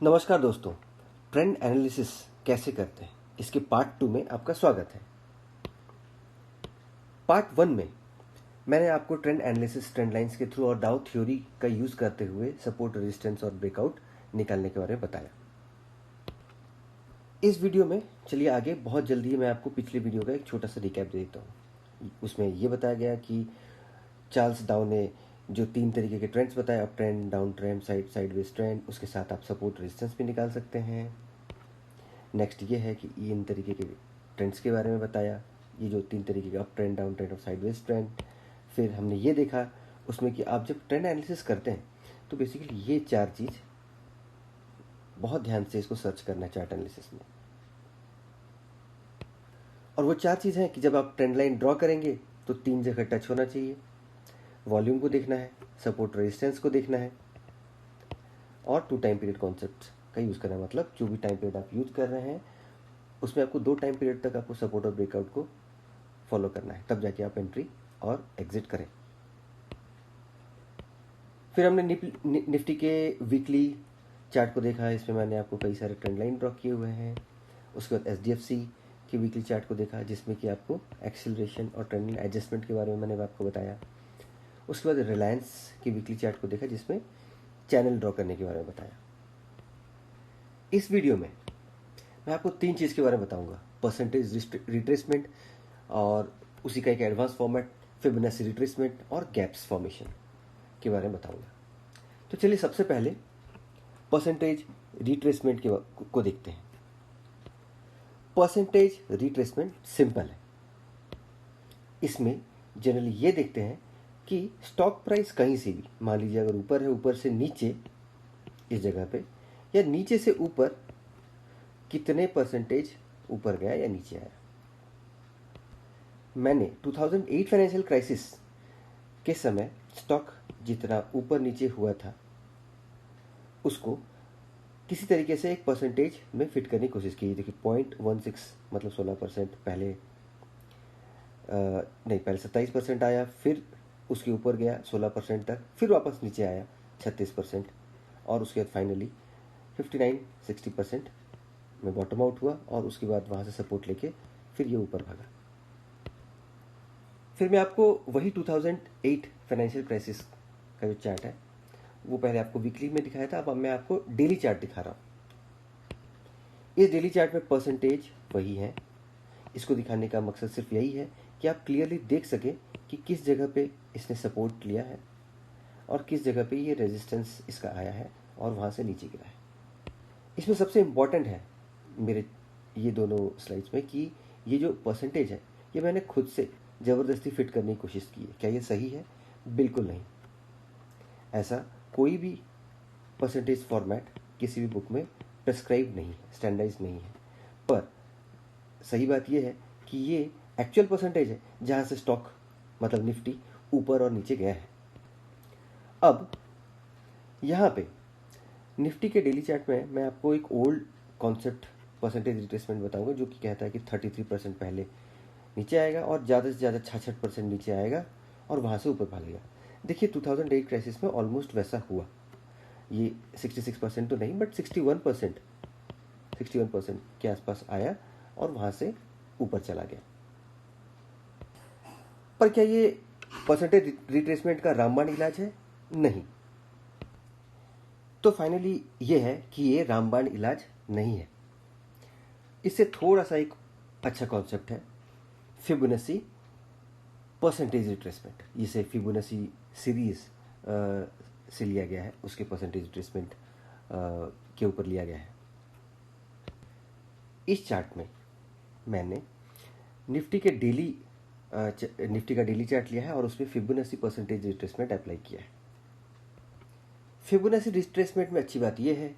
नमस्कार दोस्तों, trend analysis कैसे करते हैं इसके पार्ट 2 में आपका स्वागत है। पार्ट 1 में मैंने आपको ट्रेंड एनालिसिस, ट्रेंड लाइंस के थ्रू और डाउ थ्योरी का यूज़ करते हुए सपोर्ट, रेजिस्टेंस और ब्रेकआउट निकालने के बारे में बताया। इस वीडियो में चलिए आगे, बहुत जल्दी मैं आपको पिछली वीडियो का एक छोटा सा रिकैप दे देता हूँ। उसमें ये बताया गया कि चार्ल्स डाउ ने जो 3 तरीके के ट्रेंड्स बताए, up trend, down trend, sideways trend, उसके साथ आप सपोर्ट, रेजिस्टेंस भी निकाल सकते हैं। नेक्स्ट ये है कि इन तरीके के ट्रेंड्स के बारे में बताया, ये जो 3 तरीके के अप ट्रेंड, डाउन ट्रेंड और साइडवेज ट्रेंड। फिर हमने ये देखा उसमें कि आप जब ट्रेंड एनालिसिस करते हैं तो बेसिकली ये 4 चीज़ बहुत ध्यान से इसको सर्च करना है चार्ट एनालिसिस में। और वो 4 चीज़ हैं कि जब आप ट्रेंड लाइन ड्रॉ करेंगे तो 3 जगह टच होना चाहिए, वॉल्यूम को देखना है, सपोर्ट रेजिस्टेंस को देखना है और 2 टाइम पीरियड कॉन्सेप्ट का यूज़ करना है। मतलब जो भी टाइम पीरियड आप यूज़ कर रहे हैं उसमें आपको 2 टाइम पीरियड तक आपको सपोर्ट और ब्रेकआउट को फॉलो करना है, तब जाके आप एंट्री और एग्जिट करें। फिर हमने निफ्टी के वीकली चार्ट को देखा, इसमें मैंने आपको कई सारे ट्रेंड लाइन ड्रॉ किए हुए हैं। उसके बाद एचडीएफसी की वीकली चार्ट को देखा, जिसमें कि आपको एक्सीलरेशन और ट्रेंडिंग एडजस्टमेंट के बारे में मैंने आपको बताया। उसके बाद रिलायंस की वीकली चार्ट को देखा, जिसमें चैनल ड्रॉ करने के बारे में बताया। इस वीडियो में मैं आपको 3 चीज़ के बारे में बताऊंगा, परसेंटेज रिट्रेसमेंट और उसी का एक एडवांस फॉर्मेट, फिबोनाची रिट्रेसमेंट और गैप्स फॉर्मेशन के बारे में बताऊंगा। तो चलिए सबसे पहले परसेंटेज रिट्रेसमेंट को देखते हैं। परसेंटेज रिट्रेसमेंट सिंपल है। इसमें जनरली ये देखते हैं कि स्टॉक प्राइस कहीं से भी, मान लीजिए अगर ऊपर है, ऊपर से नीचे इस जगह पे, या नीचे से ऊपर कितने परसेंटेज ऊपर गया या नीचे आया। मैंने 2008 फाइनेंशियल क्राइसिस के समय स्टॉक जितना ऊपर नीचे हुआ था उसको किसी तरीके से एक परसेंटेज में फिट करने की कोशिश की। देखिए 0.16 मतलब 16% पहले नहीं, पहले 27% आया, फिर उसके ऊपर गया 16% तक, फिर वापस नीचे आया 36% और उसके बाद फाइनली 59-60% में बॉटम आउट हुआ और उसके बाद वहाँ से सपोर्ट लेके फिर ये ऊपर भागा। फिर मैं आपको वही 2008 फाइनेंशियल क्राइसिस का जो चार्ट है वो पहले आपको वीकली में दिखाया था, अब मैं आपको डेली चार्ट दिखा रहा हूँ। इस डेली चार्ट में परसेंटेज वही है। इसको दिखाने का मकसद सिर्फ यही है कि आप क्लियरली देख सकें कि किस जगह पे इसने सपोर्ट लिया है और किस जगह पे ये रेजिस्टेंस इसका आया है और वहाँ से नीचे गिरा है। इसमें सबसे इम्पॉर्टेंट है मेरे ये दोनों स्लाइड्स में कि ये जो परसेंटेज है ये मैंने खुद से ज़बरदस्ती फिट करने की कोशिश की है। क्या ये सही है? बिल्कुल नहीं। ऐसा कोई भी परसेंटेज फॉर्मेट किसी भी बुक में प्रेस्क्राइब नहीं है, स्टैंडर्डाइज नहीं है। पर सही बात यह है कि ये एक्चुअल परसेंटेज है जहाँ से स्टॉक मतलब निफ्टी ऊपर और नीचे गया है। अब यहाँ पे निफ्टी के डेली चार्ट में मैं आपको एक ओल्ड कॉन्सेप्ट परसेंटेज रिट्रेसमेंट बताऊंगा, जो कि कहता है कि 33% पहले नीचे आएगा और ज़्यादा से ज़्यादा 66% नीचे आएगा और वहाँ से ऊपर भागेगा। देखिए 2008 क्राइसिस में ऑलमोस्ट वैसा हुआ। ये 66% तो नहीं, बट 61% के आसपास आया और वहाँ से ऊपर चला गया। पर क्या ये परसेंटेज रिट्रेसमेंट का रामबाण इलाज है? नहीं। तो फाइनली ये है कि ये रामबाण इलाज नहीं है। इससे थोड़ा सा एक अच्छा कॉन्सेप्ट है, फिबोनाची परसेंटेज रिट्रेसमेंट। इसे फिबोनाची सीरीज से लिया गया है, उसके परसेंटेज रिट्रेसमेंट के ऊपर लिया गया है। इस चार्ट में मैंने निफ्टी का डेली चार्ट लिया है और उसमें फिबोनाची परसेंटेज रिट्रेसमेंट अप्लाई किया है। फिबोनाची रिट्रेसमेंट में अच्छी बात यह है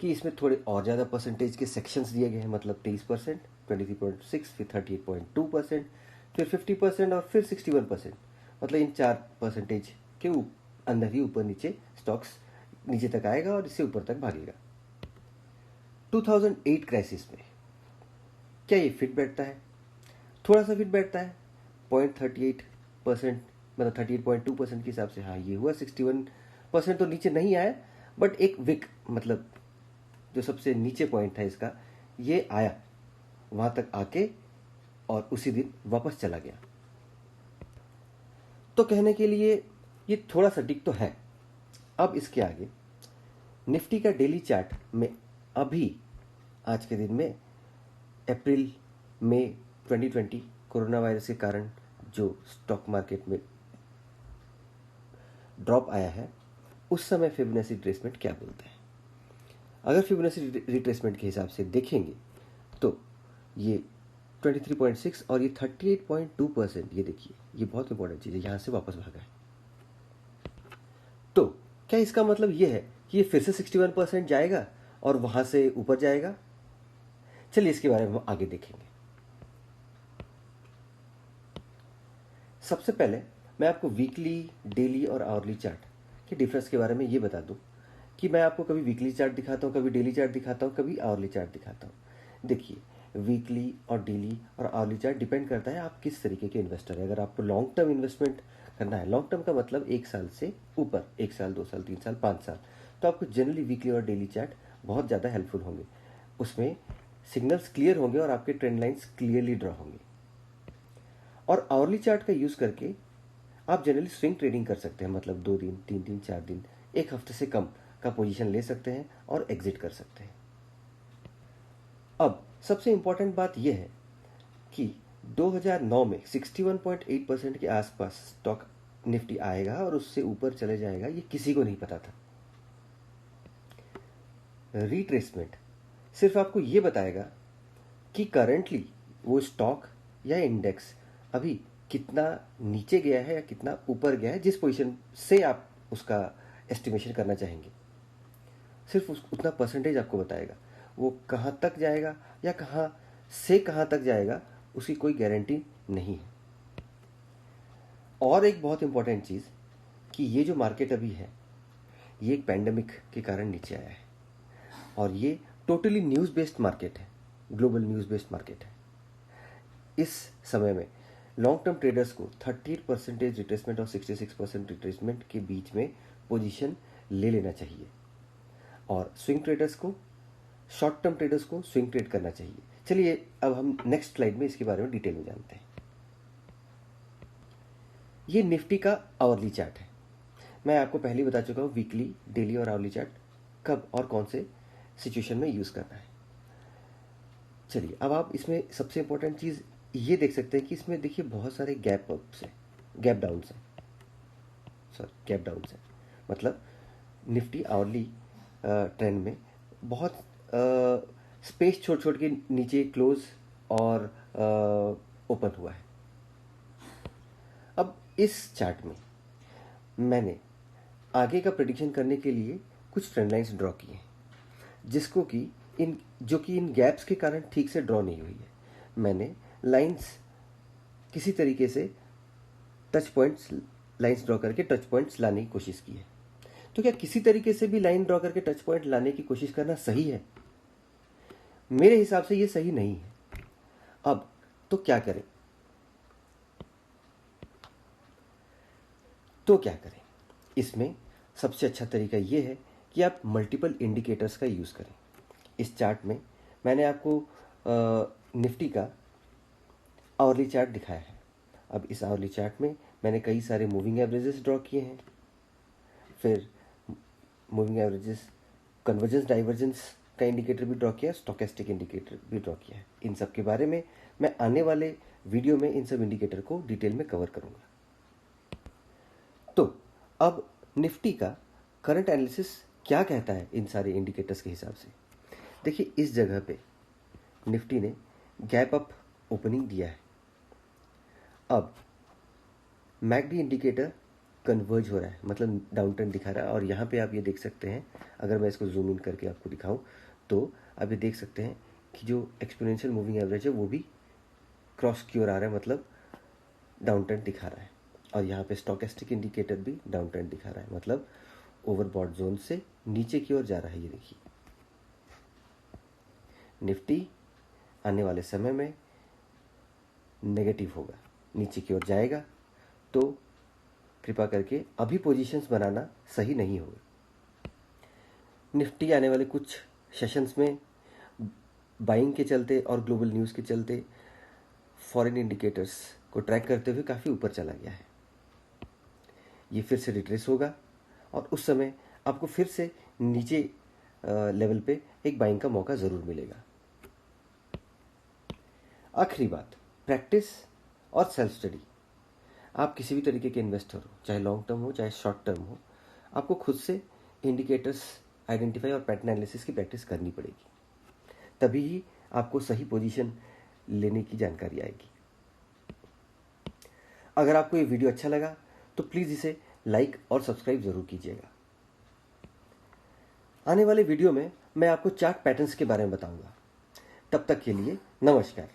कि इसमें थोड़े और ज़्यादा परसेंटेज के सेक्शंस दिए गए हैं, मतलब 23%, 23.6, फिर 38.2%, फिर 50% और फिर 61%। मतलब इन 4 परसेंटेज के अंदर ही ऊपर नीचे स्टॉक्स नीचे तक आएगा और इससे ऊपर तक भागेगा। 2008 क्राइसिस में क्या ये फिट बैठता है? थोड़ा सा फिट बैठता है, 0.38% मतलब 38.2% के हिसाब से। हाँ, ये हुआ 61% तो नीचे नहीं आया, बट एक विक मतलब जो सबसे नीचे पॉइंट था इसका, ये आया वहाँ तक आके और उसी दिन वापस चला गया। तो कहने के लिए ये थोड़ा सटीक तो है। अब इसके आगे निफ्टी का डेली चार्ट में अभी आज के दिन में अप्रैल मई 2020 कोरोना वायरस के कारण जो स्टॉक मार्केट में ड्रॉप आया है, उस समय फिबोनाची रिट्रेसमेंट क्या बोलता है। अगर फिबोनाची रिट्रेसमेंट के हिसाब से देखेंगे तो ये 23.6 और ये 38.2%, ये देखिए, ये बहुत इंपॉर्टेंट चीज़ है, यहाँ से वापस भागा है। तो क्या इसका मतलब ये है कि ये फिर से 61% जाएगा और वहाँ से ऊपर जाएगा? चलिए इसके बारे में हम आगे देखेंगे। सबसे पहले मैं आपको वीकली, डेली और आवरली चार्ट के डिफरेंस के बारे में ये बता दूं कि मैं आपको कभी वीकली चार्ट दिखाता हूँ, कभी डेली चार्ट दिखाता हूँ, कभी आवरली चार्ट दिखाता हूँ। देखिए, वीकली और डेली और आवरली चार्ट डिपेंड करता है आप किस तरीके के इन्वेस्टर है। अगर आपको लॉन्ग टर्म इन्वेस्टमेंट करना है, लॉन्ग टर्म का मतलब 1 साल से ऊपर, 1 साल, 2 साल, 3 साल, 5 साल, तो आपको जनरली वीकली और डेली चार्ट बहुत ज़्यादा हेल्पफुल होंगे। उसमें सिग्नल्स क्लियर होंगे और आपके ट्रेंड लाइन्स क्लियरली ड्रॉ होंगे। और आवरली चार्ट का यूज़ करके आप जनरली स्विंग ट्रेडिंग कर सकते हैं, मतलब 2 दिन, 3 दिन, 4 दिन, 1 हफ्ते से कम का पोजीशन ले सकते हैं और एग्जिट कर सकते हैं। अब सबसे इंपॉर्टेंट बात यह है कि 2009 में 61.8% के आसपास स्टॉक निफ्टी आएगा और उससे ऊपर चले जाएगा, ये किसी को नहीं पता था। रिट्रेसमेंट सिर्फ आपको ये बताएगा कि करंटली वो स्टॉक या इंडेक्स अभी कितना नीचे गया है या कितना ऊपर गया है, जिस पोजीशन से आप उसका एस्टिमेशन करना चाहेंगे। सिर्फ उतना परसेंटेज आपको बताएगा। वो कहाँ तक जाएगा या कहाँ से कहाँ तक जाएगा, उसकी कोई गारंटी नहीं है। और एक बहुत इंपॉर्टेंट चीज़ कि ये जो मार्केट अभी है, ये एक पैंडेमिक के कारण नीचे आया है और ये टोटली न्यूज़ बेस्ड मार्केट है, ग्लोबल न्यूज़ बेस्ड मार्केट है। इस समय में लॉन्ग टर्म ट्रेडर्स को 30% रिट्रेसमेंट और 66% रिट्रेसमेंट के बीच में पोजीशन ले लेना चाहिए और स्विंग ट्रेडर्स को, शॉर्ट टर्म ट्रेडर्स को स्विंग ट्रेड करना चाहिए। चलिए अब हम नेक्स्ट स्लाइड में इसके बारे में डिटेल में जानते हैं। ये निफ्टी का आवरली चार्ट है। मैं आपको पहले ही बता चुका हूँ वीकली, डेली और आवरली चार्ट कब और कौन से सिचुएशन में यूज़ करना है। चलिए अब आप इसमें सबसे इंपॉर्टेंट चीज़ ये देख सकते हैं कि इसमें देखिए बहुत सारे गैप अप्स हैं, गैप डाउन्स हैं, गैप डाउन्स हैं। मतलब निफ्टी आवरली ट्रेंड में बहुत स्पेस छोड़ छोड़ के नीचे क्लोज और ओपन हुआ है। अब इस चार्ट में मैंने आगे का प्रेडिक्शन करने के लिए कुछ ट्रेंड लाइन्स ड्रॉ किए हैं, जिसको कि इन गैप्स के कारण ठीक से ड्रॉ नहीं हुई है। मैंने लाइंस किसी तरीके से टच पॉइंट्स, लाइंस ड्रॉ करके टच पॉइंट्स लाने की कोशिश की है। तो क्या किसी तरीके से भी लाइन ड्रॉ करके टच पॉइंट लाने की कोशिश करना सही है? मेरे हिसाब से ये सही नहीं है। अब तो क्या करें? इसमें सबसे अच्छा तरीका ये है कि आप मल्टीपल इंडिकेटर्स का यूज़ करें। इस चार्ट में मैंने आपको निफ्टी का आवरली चार्ट दिखाया है। अब इस आवरली चार्ट में मैंने कई सारे मूविंग एवरेजेस ड्रॉ किए हैं, फिर मूविंग एवरेजेस, कन्वर्जेंस, डाइवर्जेंस का इंडिकेटर भी ड्रॉ किया, स्टोकेस्टिक इंडिकेटर भी ड्रॉ किया है। इन सब के बारे में मैं आने वाले वीडियो में इन सब इंडिकेटर को डिटेल में कवर करूंगा। तो अब निफ्टी का करंट एनालिसिस क्या कहता है इन सारे इंडिकेटर्स के हिसाब से? देखिए, इस जगह पे निफ्टी ने गैप अप ओपनिंग दिया है। अब मैकडी इंडिकेटर कन्वर्ज हो रहा है, मतलब डाउन ट्रेंड दिखा रहा है। और यहाँ पे आप ये देख सकते हैं, अगर मैं इसको जूम इन करके आपको दिखाऊं तो आप ये देख सकते हैं कि जो एक्सपोनेंशियल मूविंग एवरेज है वो भी क्रॉस की ओर आ रहा है, मतलब डाउन ट्रेंड दिखा रहा है। और यहाँ पे स्टोकेस्टिक इंडिकेटर भी डाउन ट्रेंड दिखा रहा है, मतलब ओवरबॉट जोन से नीचे की ओर जा रहा है। ये देखिए, निफ्टी आने वाले समय में नेगेटिव होगा, नीचे की ओर जाएगा। तो कृपा करके अभी पोजीशंस बनाना सही नहीं होगा। निफ्टी आने वाले कुछ सेशंस में बाइंग के चलते और ग्लोबल न्यूज़ के चलते फॉरेन इंडिकेटर्स को ट्रैक करते हुए काफ़ी ऊपर चला गया है। ये फिर से रिट्रेस होगा और उस समय आपको फिर से नीचे लेवल पे एक बाइंग का मौका ज़रूर मिलेगा। आखिरी बात, प्रैक्टिस और सेल्फ स्टडी। आप किसी भी तरीके के इन्वेस्टर हो, चाहे लॉन्ग टर्म हो चाहे शॉर्ट टर्म हो, आपको खुद से इंडिकेटर्स आइडेंटिफाई और पैटर्न एनालिसिस की प्रैक्टिस करनी पड़ेगी, तभी ही आपको सही पोजीशन लेने की जानकारी आएगी। अगर आपको ये वीडियो अच्छा लगा तो प्लीज़ इसे लाइक और सब्सक्राइब ज़रूर कीजिएगा। आने वाले वीडियो में मैं आपको चार्ट पैटर्न्स के बारे में बताऊंगा। तब तक के लिए नमस्कार।